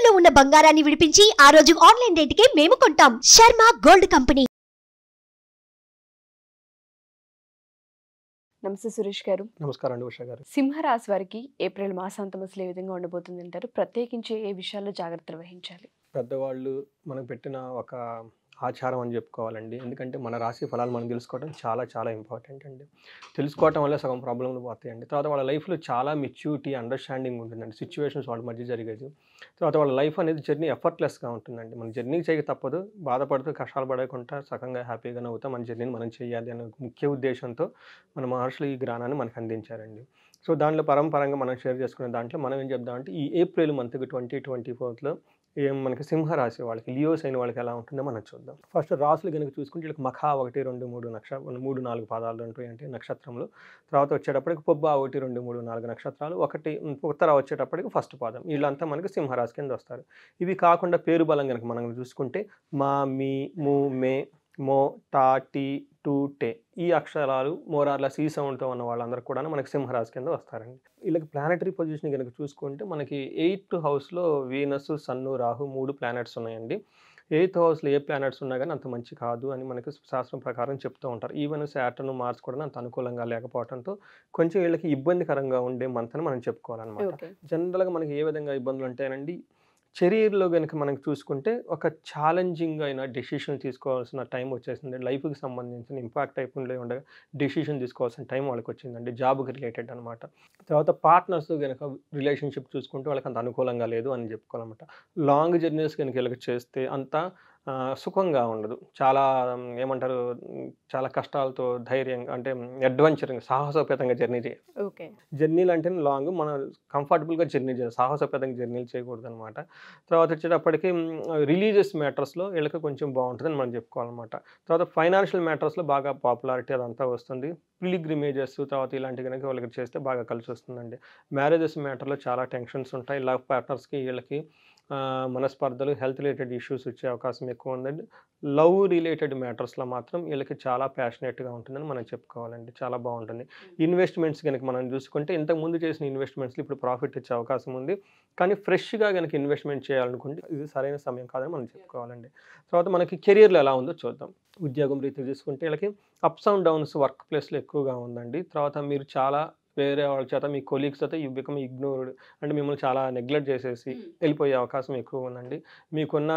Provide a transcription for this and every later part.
తాకట్టులో ఉన్న బంగారాన్ని విడిపించి ఆ రోజు ఆన్లైన్ రేటుకే మేము కొంటాం. Sharma gold company. నమస్తే సురేష్ గారు. నమస్కారం అండి ఉషా గారు. సింహరాశి వారికి ఏప్రిల్ మాసాంతం అసలు ఏ విధంగా ఉండబోతుంది అంటారు? ప్రత్యేకించి ఏ విషయాల్లో జాగ్రత్తలు వహించాలి? పెద్దవాళ్ళు మనకు పెట్టిన ఒక ఆచారం అని చెప్పుకోవాలండి. ఎందుకంటే మన రాశి ఫలాలు మనం తెలుసుకోవడం చాలా చాలా ఇంపార్టెంట్ అండి. తెలుసుకోవటం వల్ల సగం ప్రాబ్లమ్లు పోతాయండి. తర్వాత వాళ్ళ లైఫ్లో చాలా మెచ్యూరిటీ, అండర్స్టాండింగ్ ఉంటుందండి. సిచ్యువేషన్స్ వాళ్ళ మధ్య జరిగేది. తర్వాత వాళ్ళ లైఫ్ అనేది జర్నీ ఎఫర్ట్లెస్గా ఉంటుందండి. మన జర్నీ చేయక తప్పదు. బాధపడుతూ కష్టాలు పడకుండా సగంగా హ్యాపీగా నవ్వుతా మన జర్నీని మనం చేయాలి అనే ముఖ్య ఉద్దేశంతో మన మహర్షులు ఈ జ్ఞానాన్ని మనకు అందించారండి. సో దాంట్లో పరంపరంగా మనం షేర్ చేసుకునే దాంట్లో మనం ఏం చెప్దామంటే ఈ ఏప్రిల్ మంత్కి 2024లో మనకి సింహరాశి వాళ్ళకి, లియోస్ అయిన వాళ్ళకి ఎలా ఉంటుందో మనం చూద్దాం. ఫస్ట్ రాసులు కనుక చూసుకుంటే వీళ్ళకి మఖ 1, 2, 3 4 పాదాలు ఉంటాయంటే నక్షత్రంలో. తర్వాత వచ్చేటప్పటికి పొబ్బ 1, 2, 3, 4 నక్షత్రాలు, ఒకటి ఉత్తర వచ్చేటప్పటికి ఫస్ట్ పాదం. వీళ్ళంతా మనకి సింహరాశి కింద వస్తారు. ఇవి కాకుండా పేరు బలం కనుక మనం చూసుకుంటే మా, మీ, ము, మే, మో, టా, టీ, టు, టే ఈ అక్షరాలు మోరార్లెస్ ఈ సౌండ్తో ఉన్న వాళ్ళందరూ కూడా మనకి సింహరాశి కింద వస్తారండి. వీళ్ళకి ప్లానెటరీ పొజిషన్ కనుక చూసుకుంటే మనకి 8th హౌస్లో వీనస్, సన్ను, రాహు 3 ప్లానెట్స్ ఉన్నాయండి. 8th హౌస్లో ఏ ప్లానెట్స్ ఉన్నా కానీ అంత మంచి కాదు అని మనకి శాస్త్రం ప్రకారం చెప్తూ ఉంటారు. ఈవెన్ సాటర్న్, మార్స్ కూడా అంత అనుకూలంగా లేకపోవడంతో కొంచెం వీళ్ళకి ఇబ్బందికరంగా ఉండే మంత్ అని మనం చెప్పుకోవాలన్నమాట. జనరల్గా మనకి ఏ విధంగా ఇబ్బందులు ఉంటాయనండి, కెరీర్లో కనుక మనకు చూసుకుంటే ఒక ఛాలెంజింగ్ అయిన డెసిషన్ తీసుకోవాల్సిన టైం వచ్చేసింది. లైఫ్కి సంబంధించిన ఇంపాక్ట్ అయిపోయి ఉండగా డెసిషన్ తీసుకోవాల్సిన టైం వాళ్ళకి వచ్చిందండి. జాబ్కి రిలేటెడ్ అనమాట. తర్వాత పార్ట్నర్స్ కనుక రిలేషన్షిప్ చూసుకుంటే వాళ్ళకి అంత అనుకూలంగా లేదు అని చెప్పుకోవాలన్నమాట. లాంగ్ జర్నీస్ కనుక వీళ్ళకి చేస్తే అంత సుఖంగా ఉండదు. చాలా ఏమంటారు, చాలా కష్టాలతో ధైర్యంగా అంటే అడ్వెంచరింగ్, సాహసోపేతంగా జర్నీ చేయాలి. ఓకే, జర్నీలు అంటే లాంగ్ మనం కంఫర్టబుల్గా జర్నీ చేయాలి, సాహసోపేతంగా జర్నీలు చేయకూడదు అనమాట. తర్వాత వచ్చేటప్పటికి రిలీజియస్ మ్యాటర్స్లో వీళ్ళకి కొంచెం బాగుంటుందని మనం చెప్పుకోవాలన్నమాట. తర్వాత ఫైనాన్షియల్ మ్యాటర్స్లో బాగా పాపులారిటీ అదంతా వస్తుంది. పిలిగ్రిమేజెస్ తర్వాత ఇలాంటి కనుక వాళ్ళకి చేస్తే బాగా కలిసి వస్తుందండి. మ్యారేజెస్ మ్యాటర్లో చాలా టెన్షన్స్ ఉంటాయి. లవ్ పార్ట్నర్స్కి వీళ్ళకి మనస్పర్ధలు, హెల్త్ రిలేటెడ్ ఇష్యూస్ వచ్చే అవకాశం ఎక్కువ ఉందండి. లవ్ రిలేటెడ్ మ్యాటర్స్లో మాత్రం వీళ్ళకి చాలా ప్యాషనేట్గా ఉంటుందని మనం చెప్పుకోవాలండి. చాలా బాగుంటుంది. ఇన్వెస్ట్మెంట్స్ కనుక మనం చూసుకుంటే ఇంతకుముందు చేసిన ఇన్వెస్ట్మెంట్స్లో ఇప్పుడు ప్రాఫిట్ వచ్చే అవకాశం ఉంది. కానీ ఫ్రెష్గా కనుక ఇన్వెస్ట్మెంట్ చేయాలనుకుంటే ఇది సరైన సమయం కాదని మనం చెప్పుకోవాలండి. తర్వాత మనకి కెరీర్లో ఎలా ఉందో చూద్దాం. ఉద్యోగం రీతి చూసుకుంటే వీళ్ళకి అప్స్ అండ్ డౌన్స్ వర్క్ ప్లేస్లో ఎక్కువగా ఉందండి. తర్వాత మీరు చాలా వేరే వాళ్ళ చేత, మీ కొలీగ్స్ చేత యూ బికమ్ ఇగ్నోర్డ్, అంటే మిమ్మల్ని చాలా నెగ్లెక్ట్ చేసేసి వెళ్ళిపోయే అవకాశం ఎక్కువ ఉందండి. మీకున్న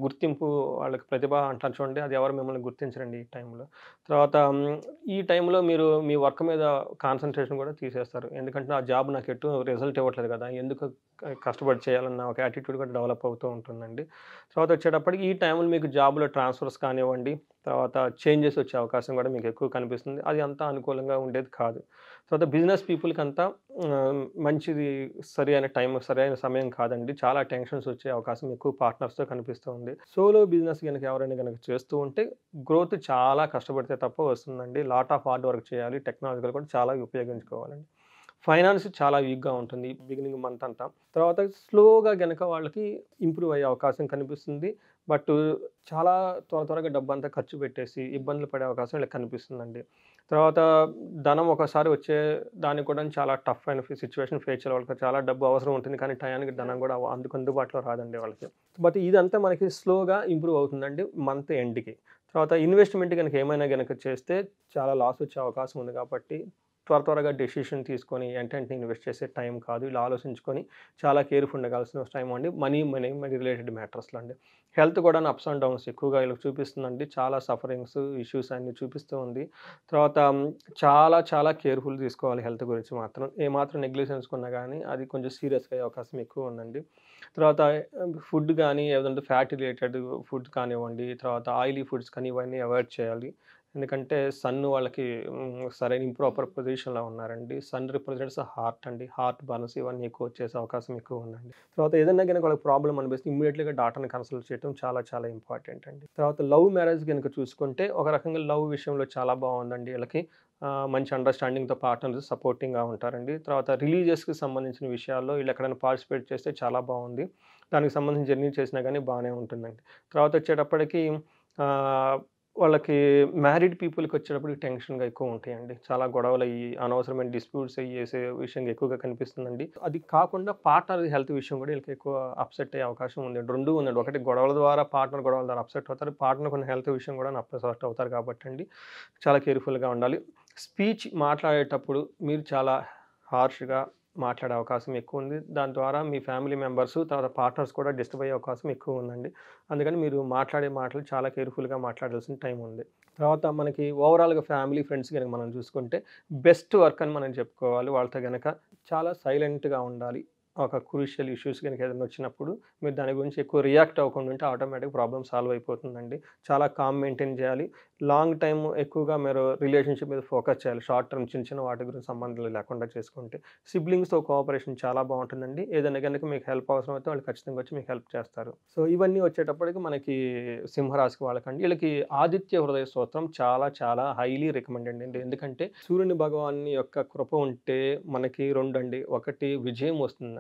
గుర్తింపు వాళ్ళకి ప్రతిభ అంటారు చూడండి, అది ఎవరు మిమ్మల్ని గుర్తించరండి ఈ టైంలో. తర్వాత ఈ టైంలో మీరు మీ వర్క్ మీద కాన్సన్ట్రేషన్ కూడా తీసేస్తారు. ఎందుకంటే ఆ జాబ్ నాకు ఎటు రిజల్ట్ ఇవ్వట్లేదు కదా, ఎందుకు కష్టపడి చేయాలన్న ఒక యాటిట్యూడ్ కూడా డెవలప్ అవుతూ ఉంటుందండి. తర్వాత వచ్చేటప్పటికి ఈ టైంలో మీకు జాబ్లో ట్రాన్స్ఫర్స్ కానివ్వండి, తర్వాత చేంజెస్ వచ్చే అవకాశం కూడా మీకు ఎక్కువ కనిపిస్తుంది. అది అంతా అనుకూలంగా ఉండేది కాదు. తర్వాత బిజినెస్ పీపుల్కి అంతా మంచిది సరైన టైం, సరైన సమయం కాదండి. చాలా టెన్షన్స్ వచ్చే అవకాశం ఎక్కువ పార్ట్నర్స్తో కనిపిస్తూ ఉంది. సోలో బిజినెస్ కనుక ఎవరైనా కనుక చేస్తూ ఉంటే గ్రోత్ చాలా కష్టపడితే తప్ప వస్తుందండి. లాట్ ఆఫ్ హార్డ్ వర్క్ చేయాలి. టెక్నాలజీలు కూడా చాలా ఉపయోగించుకోవాలండి. ఫైనాన్స్ చాలా వీక్గా ఉంటుంది బిగినింగ్ మంత్ అంతా. తర్వాత స్లోగా కనుక వాళ్ళకి ఇంప్రూవ్ అయ్యే అవకాశం కనిపిస్తుంది. బట్ చాలా త్వరగా డబ్బు అంతా ఖర్చు పెట్టేసి ఇబ్బందులు పడే అవకాశం వీళ్ళకి కనిపిస్తుందండి. తర్వాత ధనం ఒకసారి వచ్చే దానికి కూడా చాలా టఫ్ అయిన సిచ్యువేషన్ ఫేస్ చేయాలి. వాళ్ళకి చాలా డబ్బు అవసరం ఉంటుంది, కానీ టయానికి ధనం కూడా అందుబాటులో రాదండి వాళ్ళకి. బట్ ఇదంతా మనకి స్లోగా ఇంప్రూవ్ అవుతుందండి మంత్ ఎండ్కి. తర్వాత ఇన్వెస్ట్మెంట్ కనుక ఏమైనా కనుక చేస్తే చాలా లాస్ వచ్చే అవకాశం ఉంది. కాబట్టి త్వరగా డెసిషన్ తీసుకొని వెంటనే ఇన్వెస్ట్ చేసే టైం కాదు. ఇలా ఆలోచించుకొని చాలా కేర్ఫుల్ ఉండగాల్సిన టైం అండి. మనీ రిలేటెడ్ మ్యాటర్స్లో అండి. హెల్త్ కూడా అప్స్ అండ్ డౌన్స్ ఎక్కువగా వీళ్ళకి చూపిస్తుందండి. చాలా సఫరింగ్స్, ఇష్యూస్ అన్నీ చూపిస్తూ ఉంది. తర్వాత చాలా కేర్ఫుల్ తీసుకోవాలి హెల్త్ గురించి మాత్రం. ఏమాత్రం నెగ్లిజెన్స్ ఉన్నా కానీ అది కొంచెం సీరియస్గా అయ్యే అవకాశం ఎక్కువ ఉందండి. తర్వాత ఫుడ్ కానీ ఏదంటే ఫ్యాట్ రిలేటెడ్ ఫుడ్ కానివ్వండి, తర్వాత ఆయిలీ ఫుడ్స్ కానీ ఇవన్నీ అవాయిడ్ చేయాలి. ఎందుకంటే సన్ వాళ్ళకి సరైన ఇంప్రాపర్ పొజిషన్లో ఉన్నారండి. సన్ రిప్రజెంట్స్ హార్ట్ అండి. హార్ట్ బర్న్స్ ఇవన్నీ ఎక్కువ వచ్చేసే అవకాశం ఎక్కువ ఉందండి. తర్వాత ఏదైనా కనుక వాళ్ళకి ప్రాబ్లం అనిపిస్తే ఇమ్మీడియట్గా డాక్టర్ని కన్సల్ట్ చేయడం చాలా ఇంపార్టెంట్ అండి. తర్వాత లవ్ మ్యారేజ్ కనుక చూసుకుంటే ఒక రకంగా లవ్ విషయంలో చాలా బాగుందండి. వీళ్ళకి మంచి అండర్స్టాండింగ్తో పార్ట్నర్స్ సపోర్టింగ్గా ఉంటారండి. తర్వాత రిలీజియస్కి సంబంధించిన విషయాల్లో వీళ్ళు ఎక్కడైనా పార్టిసిపేట్ చేస్తే చాలా బాగుంది. దానికి సంబంధించి జర్నీ చేసినా కానీ బాగానే ఉంటుందండి. తర్వాత వచ్చేటప్పటికి వాళ్ళకి మ్యారీడ్ పీపుల్‌కి వచ్చేటప్పటికి టెన్షన్‌గా ఎక్కువ ఉంటాయండి. చాలా గొడవలయ్యి, అనవసరమైన డిస్ప్యూట్స్ చేసే విషయంగా ఎక్కువగా కనిపిస్తుందండి. అది కాకుండా పార్ట్నర్ హెల్త్ విషయం కూడా వీళ్ళకి ఎక్కువ అప్సెట్ అయ్యే అవకాశం ఉంది. 2 ఉందండి. ఒకటి గొడవల ద్వారా పార్ట్నర్ గొడవల ద్వారా అప్సెట్ అవుతారు. పార్ట్నర్ కొన్ని హెల్త్ విషయం కూడా అప్సెట్ అవుతారు కాబట్టండి చాలా కేర్‌ఫుల్‌గా ఉండాలి. స్పీచ్ మాట్లాడేటప్పుడు మీరు చాలా హార్ష్‌గా మాట్లాడే అవకాశం ఎక్కువుంది. దాని ద్వారా మీ ఫ్యామిలీ మెంబర్స్, తర్వాత పార్ట్నర్స్ కూడా డిస్టర్బ్ అయ్యే అవకాశం ఎక్కువుందండి. అందుకని మీరు మాట్లాడే మాటలు చాలా కేర్‌ఫుల్‌గా మాట్లాడాల్సిన టైం ఉంది. తర్వాత మనకి ఓవరాల్‌గా ఫ్యామిలీ, ఫ్రెండ్స్ గనక మనం చూసుకుంటే బెస్ట్ వర్క్ అని మనం చెప్పుకోవాలి. వాళ్ళతో గనక చాలా సైలెంట్‌గా ఉండాలి. ఒక క్రూషియల్ ఇష్యూస్ గనక ఏదైనా వచ్చినప్పుడు మీరు దాని గురించి ఎక్కువ రియాక్ట్ అవ్వకుండా ఉంటే ఆటోమేటిక్‌గా ప్రాబ్లమ్ సాల్వ్ అయిపోతుందండి. చాలా కామ్ మెయింటైన్ చేయాలి. లాంగ్ టైమ్ ఎక్కువగా మీరు రిలేషన్‌షిప్ మీద ఫోకస్ చేయాలి. షార్ట్ టర్మ్ చిన్న చిన్న వాటి గురించి సంబంధాలు లేకుండా చేసుకుంటే. సిబ్లింగ్స్‌తో కోఆపరేషన్ చాలా బావుంటుందండి. ఏదైనా గనక మీకు హెల్ప్ అవసరమైతే వాళ్ళు ఖచ్చితంగా వచ్చి మీకు హెల్ప్ చేస్తారు. సో, ఇవన్నీ వచ్చేటప్పటికి మనకి సింహరాశి వాళ్ళకండి. వీళ్ళకి ఆదిత్య హృదయ స్తోత్రం చాలా చాలా హైలీ రికమెండెడ్ అండి. ఎందుకంటే సూర్యుని భగవానుని యొక్క కృప ఉంటే మనకి 2 అండి. ఒకటి విజయం వస్తుందండి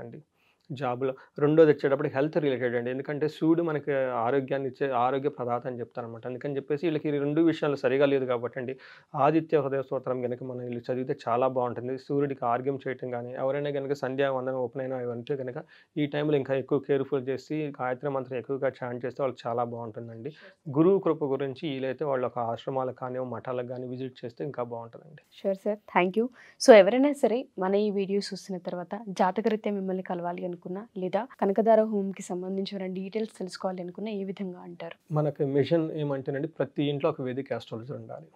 జాబ్‌లో. రెండోది వచ్చేటప్పటికి హెల్త్ రిలేటెడ్ అండి. ఎందుకంటే సూర్యుడు మనకి ఆరోగ్యాన్ని ఇచ్చే ఆరోగ్య ప్రదాత అని చెప్తారనమాట. అందుకని చెప్పేసి వీళ్ళకి ఈ 2 విషయాలు సరిగా లేదు కాబట్టండి ఆదిత్య హృదయ స్తోత్రం గనక మనం వీళ్ళు చదివితే చాలా బావుంటుంది. సూర్యుడికి ఆర్ఘ్యం చేయటం గాని, ఎవరైనా గనక సంధ్యావందనం, ఉపనయనం ఇవంటే గనక ఈ టైంలో ఇంకా ఎక్కువ కేర్‌ఫుల్ చేసి గాయత్రి మంత్రం ఎక్కువగా చాంట్ చేస్తే వాళ్ళకి చాలా బావుంటుందండి. గురువు కృప గురించి వీలైతే వాళ్ళు ఒక ఆశ్రమాలకు కానీ, మఠాలకు గాని విజిట్ చేస్తే ఇంకా బావుంటదండి. Sure sir. Thank you. So ఎవరైనా సరే మన ఈ వీడియో చూసిన తర్వాత జాతకరీత్యా మిమ్మల్ని కలవాలి అనుకున్నా లేదా కనకదార హోమ్‌కి సంబంధించిన డీటెయిల్స్ తెలుసుకోవాలి అనుకున్నా ఏ విధంగా అంటారు? మనకి మిషన్ ఏమంటేనండి ప్రతి ఇంట్లో ఒక వేదిక ఆస్ట్రాలజర్ ఉండాలి.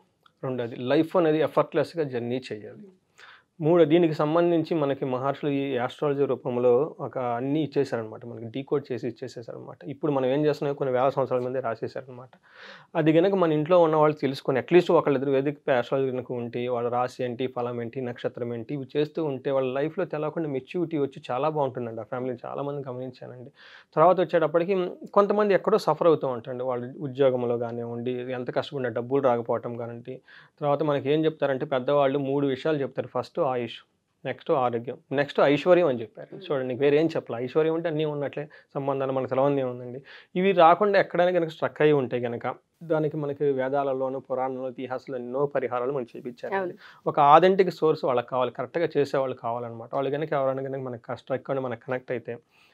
రెండోది లైఫ్ అనేది ఎఫర్ట్‌లెస్‌గా జర్నీ చేయాలి. దీనికి సంబంధించి మనకి మహర్షులు ఈ యాస్ట్రాలజీ రూపంలో ఒక అన్నీ ఇచ్చేసారనమాట. మనకి డీకోడ్ చేసి ఇచ్చేసేసారనమాట. ఇప్పుడు మనం ఏం చేస్తున్నామో కొన్ని వేల సంవత్సరాల ముందే రాసేసారనమాట. అది గనక మన ఇంట్లో ఉన్న వాళ్ళు తెలుసుకొని అట్‌లీస్ట్ ఒకళ్ళిద్దరు వేదిక యాస్ట్రాలజీ గనక ఉంటే వాళ్ళ రాశి ఏంటి, ఫలం ఏంటి, నక్షత్రం ఏంటి ఇవి చేస్తూ ఉంటే వాళ్ళ లైఫ్‌లో తెలవకుండా మెచ్యూరిటీ వచ్చి చాలా బావుంటుందండి. ఆ ఫ్యామిలీని చాలామందిని గమనించానండి. తర్వాత వచ్చేటప్పటికి కొంతమంది ఎక్కడో సఫర్ అవుతూ ఉంటారండి. వాళ్ళు ఉద్యోగంలో కానివ్వండి, ఎంత కష్టపడినా డబ్బులు రాకపోవటం కానివ్వండి. తర్వాత మనకి ఏం చెప్తారంటే పెద్దవాళ్ళు 3 విషయాలు చెప్తారు. ఫస్ట్ ఆయుష్, నెక్స్ట్ ఆరోగ్యం, నెక్స్ట్ ఐశ్వర్యం అని చెప్పారు. చూడండి వేరేం చెప్పలే. ఐశ్వర్యం అంటే అన్నీ ఉన్నట్లే, సంబంధాలు మనకు తెలవంది ఏముందండి. ఇవి రాకుండా ఎక్కడైనా గనక స్ట్రక్ అయ్యి ఉంటే గనక దానికి మనకి వేదాలలోను, పురాణంలో, ఇతిహాసాలు ఎన్నో పరిహారాలు మనకు చూపించారండి. ఒక ఆథెంటిక్ సోర్స్ వాళ్ళకి కావాలి. కరెక్ట్‌గా చేసేవాళ్ళు కావాలనమాట. వాళ్ళు గనక ఎవరైనా గనక మనకి స్ట్రక్ అని మనకు కనెక్ట్ అయితే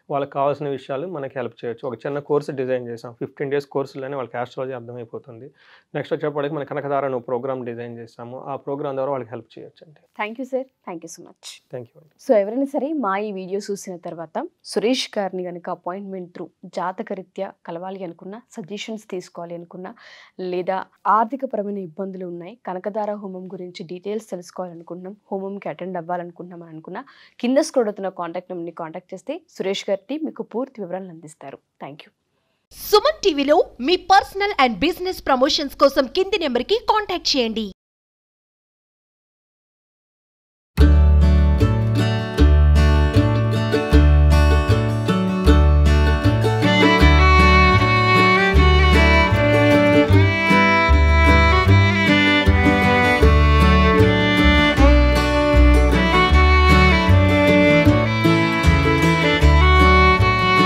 వాళ్ళకి కావాల్సిన విషయాలు మనకి హెల్ప్ చేయొచ్చు. ఒక చిన్న కోర్స్ డిజైన్ చేసాం. 15 డేస్ కోర్సులోనే వాళ్ళకి యాస్ట్రాలజీ అర్థమైపోతుంది. నెక్స్ట్ వచ్చేప్పటికి మన కనకదార అనే ప్రోగ్రామ్ డిజైన్ చేసాము. ఆ ప్రోగ్రామ్ ద్వారా వాళ్ళకి హెల్ప్ చేయొచ్చండి. Thank you sir. Thank you so much. Thank you అండి. సో ఎవరైనా సరే మా ఈ వీడియో చూసిన తర్వాత సురేష్ గారిని కనుక అపాయింట్మెంట్ త్రూ జాతకరీత్యా కలవాలి అనుకున్నా, సజెషన్స్ తీసుకోవాలి అనుకున్నా, లేదా ఆర్థికపరమైన ఇబ్బందులు ఉన్నాయి, కనకదార హోమం గురించి డీటెయిల్స్ తెలుసుకోవాలనుకుంటున్నాం, హోమంకి అటెండ్ అవ్వాలనుకుంటున్నాం అని అనుకున్నా కింద స్క్రోల్ అవుతున్న కాంటాక్ట్ నెంబర్ని కాంటాక్ట్ చేస్తే సురేష్ గారి మీకు పూర్తి వివరాలు అందిస్తారు. Thank you. సుమన్ టీవీలో మీ పర్సనల్ అండ్ బిజినెస్ ప్రమోషన్స్ కోసం కింది నెంబర్కి కాంటాక్ట్ చేయండి.